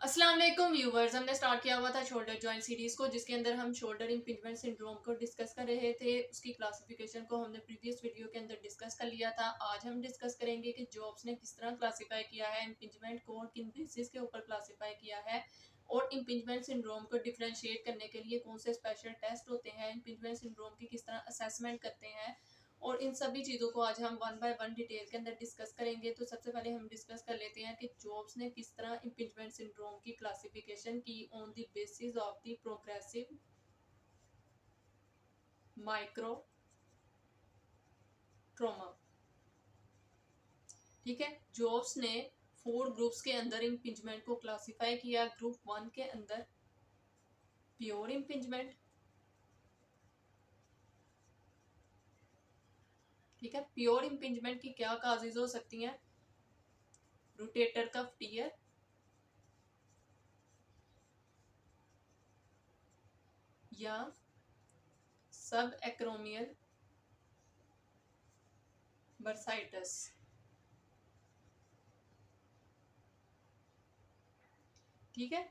अस्सलाम वालेकुम व्यूवर्स। हमने स्टार्ट किया हुआ था शोल्डर जॉइंट सीरीज को, जिसके अंदर हम शोल्डर इम्पिंजमेंट सिंड्रोम को डिस्कस कर रहे थे। उसकी क्लासिफिकेशन को हमने प्रीवियस वीडियो के अंदर डिस्कस कर लिया था। आज हम डिस्कस करेंगे कि जॉब्स ने किस तरह क्लासिफाई किया है इम्पिंजमेंट को और किन बेसिस के ऊपर क्लासिफाई किया है, और इम्पिंजमेंट सिंड्रोम को डिफ्रेंशिएट करने के लिए कौन से स्पेशल टेस्ट होते हैं, इम्पिंजमेंट सिंड्रोम की किस तरह असेसमेंट करते हैं, और इन सभी चीज़ों को आज हम वन बाय वन डिटेल के अंदर डिस्कस करेंगे। तो सबसे पहले हम डिस्कस कर लेते हैं कि जॉब्स ने किस तरह इम्पिंजमेंट सिंड्रोम की क्लासिफिकेशन की on the basis of the progressive micro trauma. ठीक है, जॉब्स ने 4 ग्रुप्स के अंदर इम्पिंजमेंट को क्लासिफाई किया। ग्रुप 1 के अंदर प्योर इम्पिंजमेंट, ठीक है, प्योर इम्पिंजमेंट की क्या काजेज हो सकती हैं? रोटेटर कफ टियर, या सब एक्रोमियल बर्साइटस। ठीक है,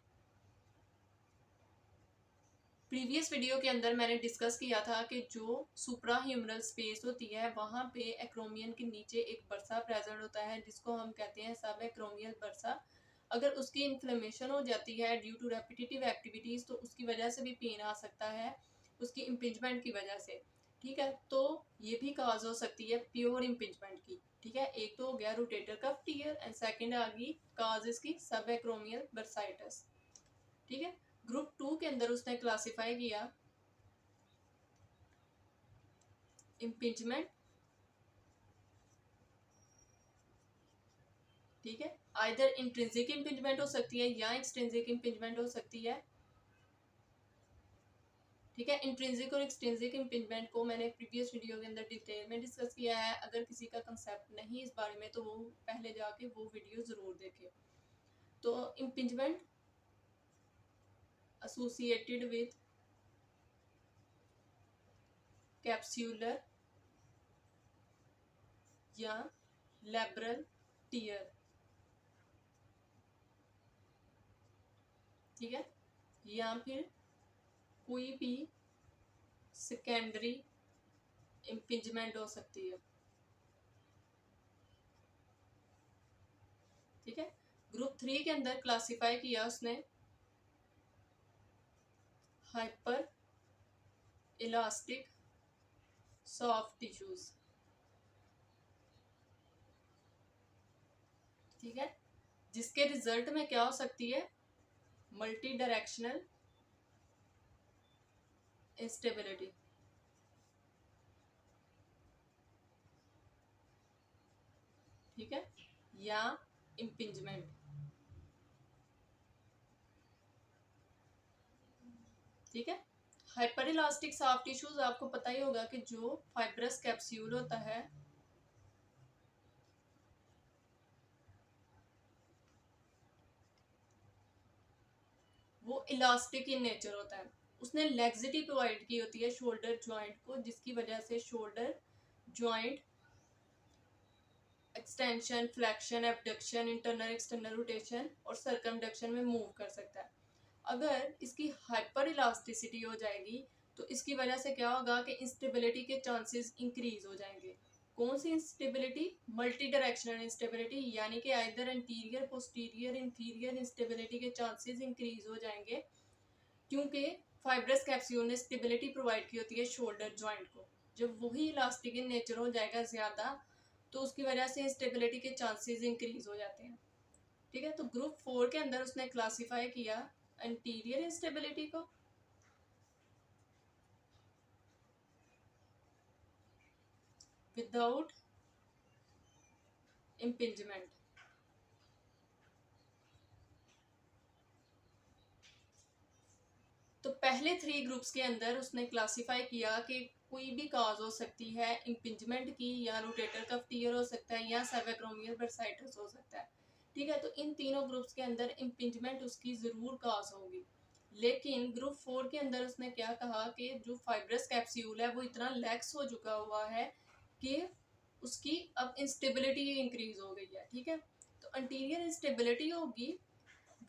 प्रीवियस वीडियो के अंदर मैंने डिस्कस किया था कि जो सुप्रा ह्यूमरल स्पेस होती है वहाँ पे एक्रोमियन के नीचे एक बर्सा प्रेजेंट होता है, जिसको हम कहते हैं सब एक्रोमियल बर्सा। अगर उसकी इन्फ्लेमेशन हो जाती है ड्यू टू रेपिटेटिव एक्टिविटीज़, तो उसकी वजह से भी पेन आ सकता है, उसकी इम्पिंजमेंट की वजह से। ठीक है, तो ये भी काज हो सकती है प्योर इम्पिंजमेंट की। ठीक है, एक तो हो गया rotator cuff tear and second आ गई काज इसकी सब एक्रोमियल बर्साइटस। ठीक है, ग्रुप 2 के अंदर उसने क्लासिफाई किया इम्पिंजमेंट। ठीक है, आइदर इंट्रिंसिक इम्पिंजमेंट हो सकती है या एक्सट्रिंसिक इम्पिंजमेंट हो सकती है। ठीक है, इंट्रिंसिक और एक्सट्रिंसिक इम्पिंजमेंट को मैंने प्रीवियस वीडियो के अंदर डिटेल में डिस्कस किया है। अगर किसी का कंसेप्ट नहीं इस बारे में, तो वो पहले जाके वो वीडियो ज़रूर देखे। तो इम्पिंजमेंट एसोसिएटेड विद कैप्सूलर या लैब्रल टियर। ठीक है, या फिर कोई भी सेकेंडरी इम्पिंजमेंट हो सकती है। ठीक है, ग्रुप 3 के अंदर क्लासिफाई किया उसने हाइपर इलास्टिक सॉफ्ट टिश्यूज। ठीक है, जिसके रिजल्ट में क्या हो सकती है? Multi directional instability. ठीक है, या इम्पिंजमेंट। ठीक है, हाइपर इलास्टिक सॉफ्ट टिश्यूज आपको पता ही होगा कि जो फाइब्रस कैप्सूल होता है वो इलास्टिक इन नेचर होता है। उसने लेग्जिटी प्रोवाइड की होती है शोल्डर जॉइंट को, जिसकी वजह से shoulder joint extension, flexion, abduction, internal external rotation और सर्कमडक्शन में मूव कर सकता है। अगर इसकी हाइपर इलास्टिसिटी हो जाएगी तो इसकी वजह से क्या होगा कि इंस्टेबिलिटी के चांसेस इंक्रीज हो जाएंगे। कौन सी इंस्टेबिलिटी? मल्टी डायरेक्शनल इंस्टेबिलिटी, यानी कि either anterior, posterior, inferior instability के चांसेस इंक्रीज हो जाएंगे, क्योंकि फाइब्रस कैप्सूल ने स्टेबिलिटी प्रोवाइड की होती है शोल्डर जॉइंट को। जब वही इलास्टिक इन नेचर हो जाएगा ज़्यादा, तो उसकी वजह से इंस्टेबिलिटी के चांसेस इंक्रीज हो जाते हैं। ठीक है, तो ग्रुप 4 के अंदर उसने क्लासिफाई किया एंटीरियर इंस्टेबिलिटी को विदाउट इम्पिंजमेंट। तो पहले 3 ग्रुप्स के अंदर उसने क्लासिफाई किया कि कोई भी काज हो सकती है इम्पिंजमेंट की, या रोटेटर कफ टियर हो सकता है, या सर्विक्रोमियल बर्साइटस हो सकता है। ठीक है, तो इन तीनों ग्रुप्स के अंदर इम्पिंजमेंट उसकी ज़रूर काज होगी। लेकिन ग्रुप 4 के अंदर उसने क्या कहा कि जो फाइब्रस कैप्सूल है वो इतना लैक्स हो चुका हुआ है कि उसकी अब इंस्टेबिलिटी इंक्रीज हो गई है। ठीक है, तो अंटीरियर इंस्टेबिलिटी होगी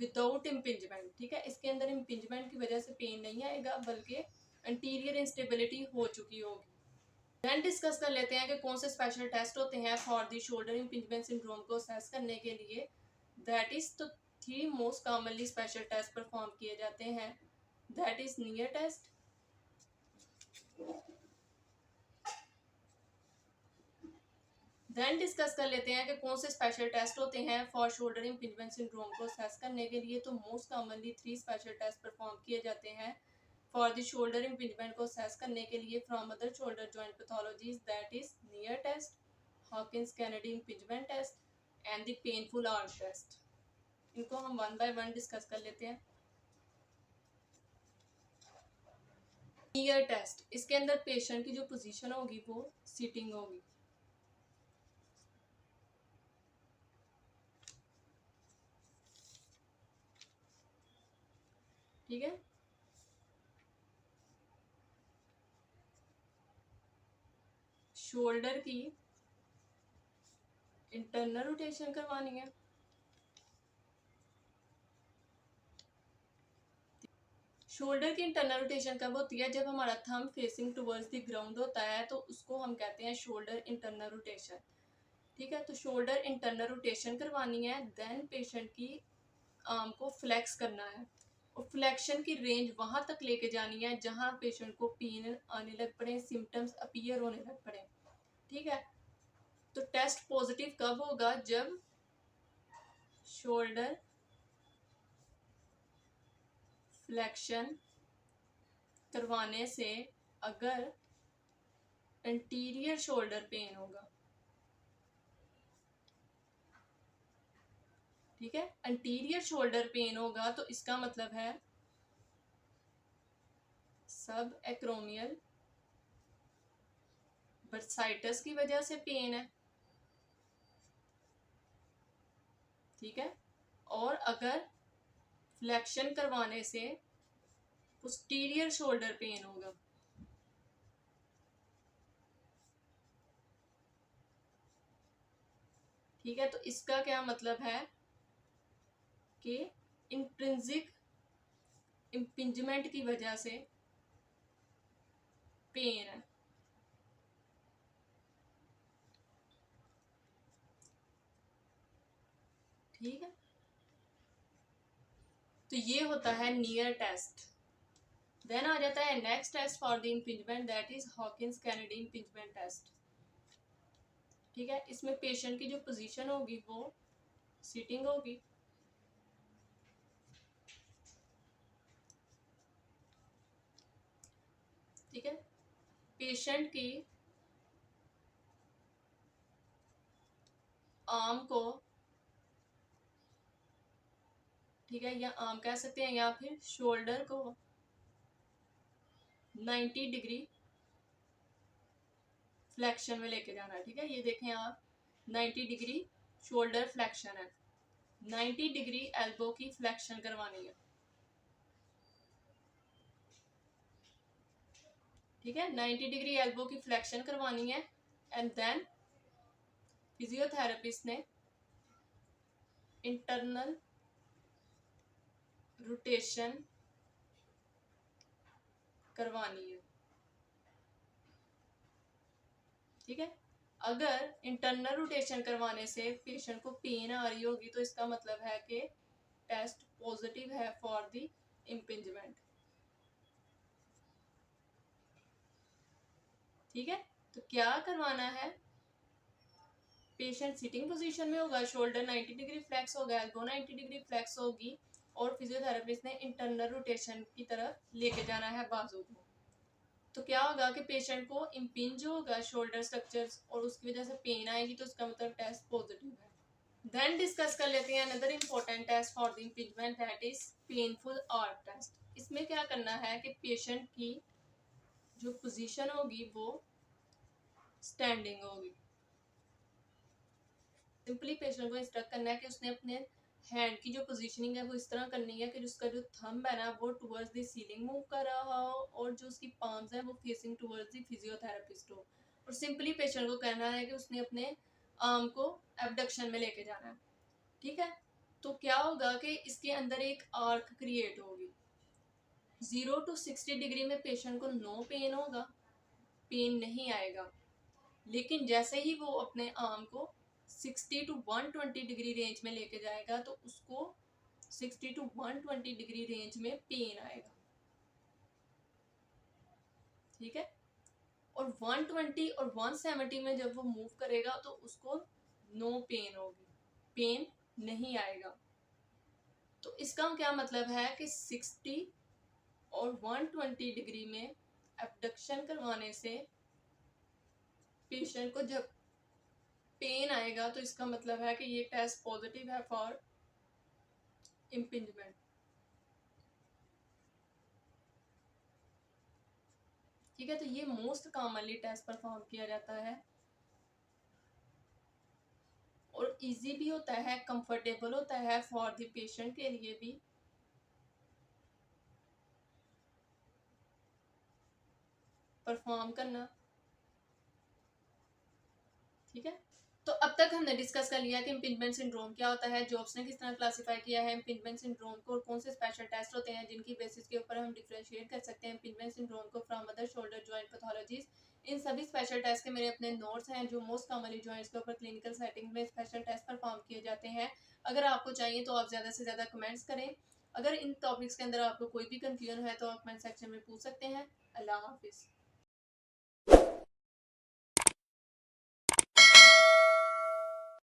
विदाउट इम्पिंजमेंट, ठीक है। इसके अंदर इम्पिंजमेंट की वजह से पेन नहीं आएगा, बल्कि एंटीरियर इंस्टेबिलिटी हो चुकी होगी। देन डिस्कस कर लेते हैं कि कौन से स्पेशल टेस्ट होते हैं for the shoulder impingement syndrome को असेस करने के लिए। दैट इज तो 3 most commonly special test perform किए जाते हैं। That is Neer test, then discuss कर लेते हैं कि कौन से स्पेशल टेस्ट होते हैं फॉर शोल्डर इम्पिंजमेंट सिंड्रोम को असेस करने के लिए। तो most commonly 3 special test perform किए जाते हैं फॉर द शोल्डर इम्पिंजमेंट को असेस करने के लिए from other shoulder joint pathologies. That is Neer test, Hawkins Kennedy impingement test and the painful arm test. इनको हम वन बाय वन डिस्कस कर लेते हैं। नियर टेस्ट, इसके अंदर पेशेंट की जो पोजीशन होगी वो सिटिंग होगी, ठीक है। शोल्डर की इंटरनल रोटेशन करवानी है, शोल्डर की इंटरनल रोटेशन कब होती है? जब हमारा thumb facing towards the ground होता है, तो उसको हम कहते हैं शोल्डर इंटरनल रोटेशन, ठीक है। तो शोल्डर इंटरनल रोटेशन करवानी है, देन पेशेंट की आर्म को फ्लेक्स करना है और फ्लेक्शन की रेंज वहां तक लेके जानी है जहां पेशेंट को पेन आने लग पड़े, सिम्टम्स अपीयर होने लग पड़े, ठीक है। तो टेस्ट पॉजिटिव कब होगा? जब शोल्डर फ्लेक्शन करवाने से अगर एंटीरियर शोल्डर पेन होगा, ठीक है। एंटीरियर शोल्डर पेन होगा तो इसका मतलब है सब एक्रोमियल बर्साइटस की वजह से पेन है, ठीक है। और अगर फ्लेक्शन करवाने से पोस्टीरियर शोल्डर पेन होगा, ठीक है। तो इसका क्या मतलब है कि इंट्रिंसिक इम्पिंजमेंट की वजह से पेन है, ठीक है। तो ये होता है नियर टेस्ट। देन आ जाता है next test for the impingement, that is Hawkins Kennedy impingement test, ठीक है। इसमें पेशेंट की जो पोजीशन होगी वो सिटिंग होगी, ठीक है। पेशेंट की आर्म को, ठीक है, या आर्म कह सकते हैं या फिर शोल्डर को 90 डिग्री फ्लेक्शन में लेके जाना है, ठीक है। ये देखें आप, 90 डिग्री शोल्डर फ्लेक्शन है, 90 डिग्री एल्बो की फ्लेक्शन करवानी है, ठीक है। 90 डिग्री एल्बो की फ्लेक्शन करवानी है एंड देन फिजियोथेरेपिस्ट ने इंटरनल रोटेशन करवानी है, ठीक है। अगर इंटरनल रोटेशन करवाने से पेशेंट को पेन आ रही होगी तो इसका मतलब है कि टेस्ट पॉजिटिव है फॉर द इम्पिंजमेंट, ठीक है। तो क्या करवाना है? पेशेंट सिटिंग पोजीशन में होगा, शोल्डर 90 डिग्री फ्लेक्स होगा, एल्बो 90 डिग्री फ्लेक्स होगी और फिजियोथेरेपिस्ट ने इंटरनल रोटेशन की तरफ लेके जाना है बाजू को। तो क्या होगा कि पेशेंट को इम्पिंज होगा शोल्डर स्ट्रक्चर्स और उसकी वजह से पेन आएगी, तो उसका मतलब टेस्ट पॉजिटिव है। देन डिस्कस कर लेते हैं another important test for the impingement, that is painful arm test. इसमें क्या करना है कि पेशेंट की जो पोजीशन होगी वो स्टैंडिंग होगी। सिंपली पेशेंट को इंस्ट्रक्ट करना है कि उसने अपने हैंड की जो पोजीशनिंग है वो इस तरह करनी है कि उसका जो थंब है ना वो टुवर्ड्स द सीलिंग मूव कर रहा हो और जो उसकी पाम्स है वो फेसिंग टुवर्ड्स द फिजियोथेरेपिस्ट हो। और सिंपली पेशेंट को कहना है कि उसने अपने आर्म को एबडक्शन में लेके जाना है, ठीक है। तो क्या होगा कि इसके अंदर एक आर्क क्रिएट होगी। 0 to 60 डिग्री में पेशेंट को नो पेन होगा, पेन नहीं आएगा। लेकिन जैसे ही वो अपने आर्म को 60 to 120 डिग्री रेंज में लेके जाएगा तो उसको 60 to 120 डिग्री रेंज में पेन आएगा। ठीक है। और 120 और 170 में जब वो मूव करेगा तो उसको नो पेन होगी, पेन नहीं आएगा। तो इसका क्या मतलब है कि 60 और 120 डिग्री में एब्डक्शन करवाने से पेशेंट को जब पेन आएगा तो इसका मतलब है कि ये टेस्ट पॉजिटिव है फॉर इम्पिंजमेंट। ठीक है। तो ये मोस्ट कॉमनली टेस्ट परफॉर्म किया जाता है और इजी भी होता है, कंफर्टेबल होता है फॉर द पेशेंट के लिए भी। परफॉर्म करना। ठीक है। तो अब तक हमने डिस्कस कर लिया कि इम्पिंजमेंट सिंड्रोम क्या होता है, जॉब्स ने किस तरह क्लासिफाई किया है इम्पिंजमेंट सिंड्रोम को, और कौन से स्पेशल टेस्ट होते हैं जिनकी बेसिस के ऊपर हम डिफरेंशिएट कर सकते हैं इम्पिंजमेंट सिंड्रोम को from other shoulder joint pathologies. इन सभी स्पेशल टेस्ट के मेरे अपने नोट्स हैं जो मोस्ट कॉमनली जॉइंट्स के ऊपर क्लिनिकल सेटिंग में स्पेशल टेस्ट परफॉर्म किए जाते हैं। अगर आपको चाहिए तो आप ज़्यादा से ज़्यादा कमेंट्स करें। अगर इन टॉपिक्स के अंदर आपको कोई भी कंफ्यूजन है तो आप कमेंट सेक्शन में पूछ सकते हैं। अल्लाह हाफिज़।